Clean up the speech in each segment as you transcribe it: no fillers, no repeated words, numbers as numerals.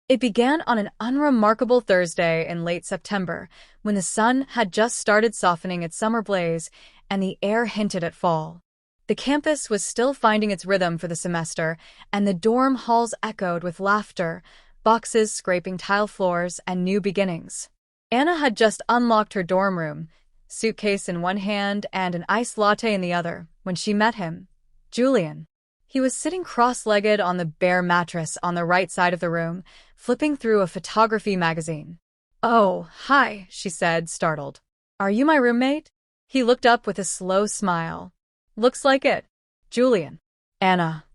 It began on an unremarkable Thursday in late September, when the sun had just started softening its summer blaze and the air hinted at fall. The campus was still finding its rhythm for the semester, and the dorm halls echoed with laughter, boxes scraping tile floors, and new beginnings. Anna had just unlocked her dorm room, suitcase in one hand and an iced latte in the other, when she met him, Julian. He was sitting cross-legged on the bare mattress on the right side of the room, flipping through a photography magazine. "Oh, hi," she said, startled. "Are you my roommate?" He looked up with a slow smile. "Looks like it." "Julian." "Anna."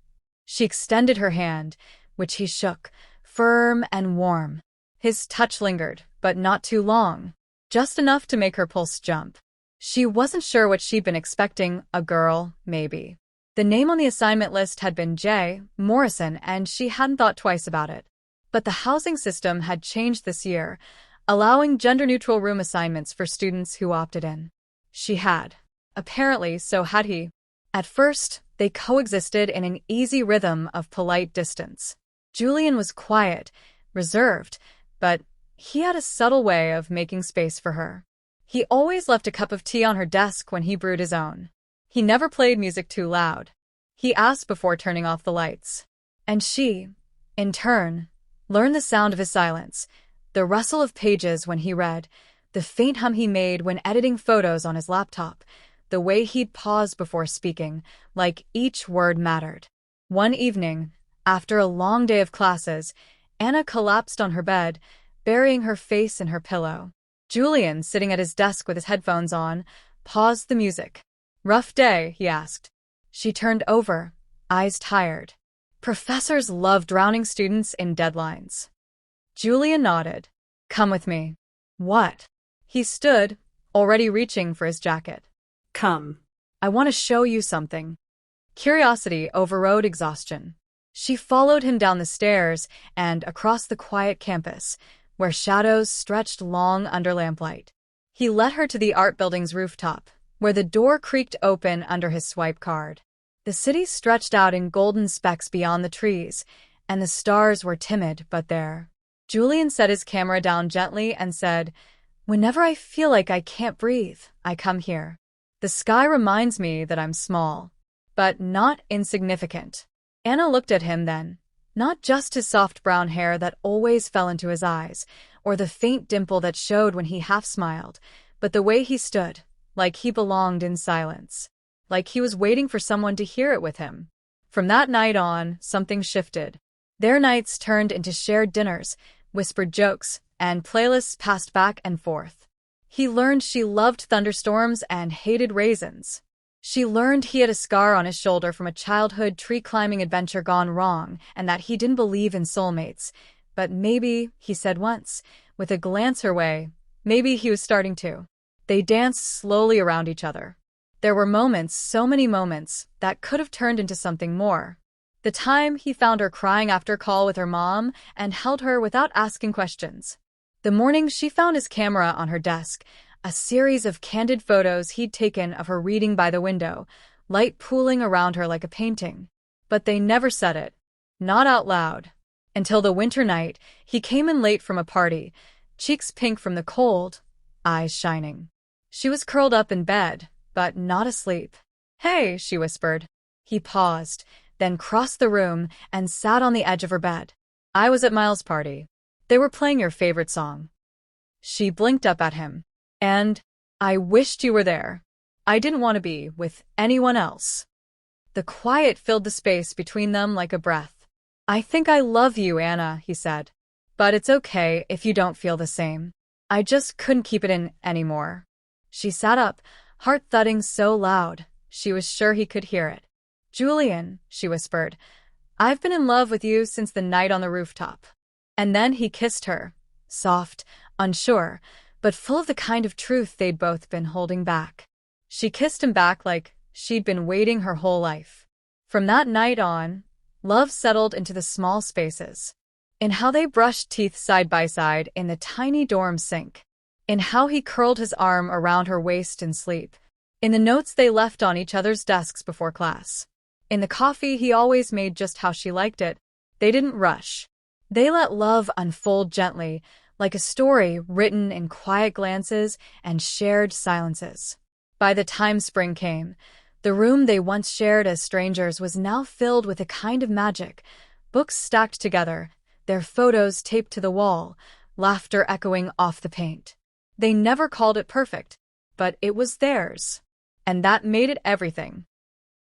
She extended her hand, which he shook, firm and warm. His touch lingered, but not too long. Just enough to make her pulse jump. She wasn't sure what she'd been expecting, a girl, maybe. The name on the assignment list had been J. Morrison, and she hadn't thought twice about it. But the housing system had changed this year, allowing gender-neutral room assignments for students who opted in. She had. Apparently, so had he. At first, they coexisted in an easy rhythm of polite distance. Julian was quiet, reserved, but he had a subtle way of making space for her. He always left a cup of tea on her desk when he brewed his own. He never played music too loud. He asked before turning off the lights. And she, in turn, learned the sound of his silence, the rustle of pages when he read, the faint hum he made when editing photos on his laptop, the way he'd pause before speaking, like each word mattered. One evening, after a long day of classes, Anna collapsed on her bed, burying her face in her pillow. Julian, sitting at his desk with his headphones on, paused the music. "Rough day?" he asked. She turned over, eyes tired. "Professors love drowning students in deadlines." Julian nodded. "Come with me." "What?" He stood, already reaching for his jacket. "Come. "I want to show you something." Curiosity overrode exhaustion. She followed him down the stairs and across the quiet campus, where shadows stretched long under lamplight. He led her to the art building's rooftop, where the door creaked open under his swipe card. The city stretched out in golden specks beyond the trees, and the stars were timid but there. Julian set his camera down gently and said, "Whenever I feel like I can't breathe, I come here. The sky reminds me that I'm small, but not insignificant." Anna looked at him then, not just his soft brown hair that always fell into his eyes, or the faint dimple that showed when he half-smiled, but the way he stood, like he belonged in silence, like he was waiting for someone to hear it with him. From that night on, something shifted. Their nights turned into shared dinners, whispered jokes, and playlists passed back and forth. He learned she loved thunderstorms and hated raisins. She learned he had a scar on his shoulder from a childhood tree-climbing adventure gone wrong, and that he didn't believe in soulmates. But maybe, he said once, with a glance her way, maybe he was starting to. They danced slowly around each other. There were moments, so many moments, that could have turned into something more. The time he found her crying after a call with her mom and held her without asking questions. The morning she found his camera on her desk, a series of candid photos he'd taken of her reading by the window, light pooling around her like a painting. But they never said it. Not out loud. Until the winter night, he came in late from a party, cheeks pink from the cold, eyes shining. She was curled up in bed, but not asleep. "Hey," she whispered. He paused, then crossed the room and sat on the edge of her bed. "I was at Miles' party. They were playing your favorite song." She blinked up at him. "And I wished you were there. I didn't want to be with anyone else." The quiet filled the space between them like a breath. "I think I love you, Anna," he said. "But it's okay if you don't feel the same. I just couldn't keep it in anymore." She sat up, heart thudding so loud, she was sure he could hear it. "Julian," she whispered, "I've been in love with you since the night on the rooftop." And then he kissed her, soft, unsure, but full of the kind of truth they'd both been holding back. She kissed him back like she'd been waiting her whole life. From that night on, love settled into the small spaces. In how they brushed teeth side by side in the tiny dorm sink. In how he curled his arm around her waist in sleep. In the notes they left on each other's desks before class. In the coffee he always made just how she liked it. They didn't rush. They let love unfold gently, like a story written in quiet glances and shared silences. By the time spring came, the room they once shared as strangers was now filled with a kind of magic. Books stacked together, their photos taped to the wall, laughter echoing off the paint. They never called it perfect, but it was theirs. And that made it everything.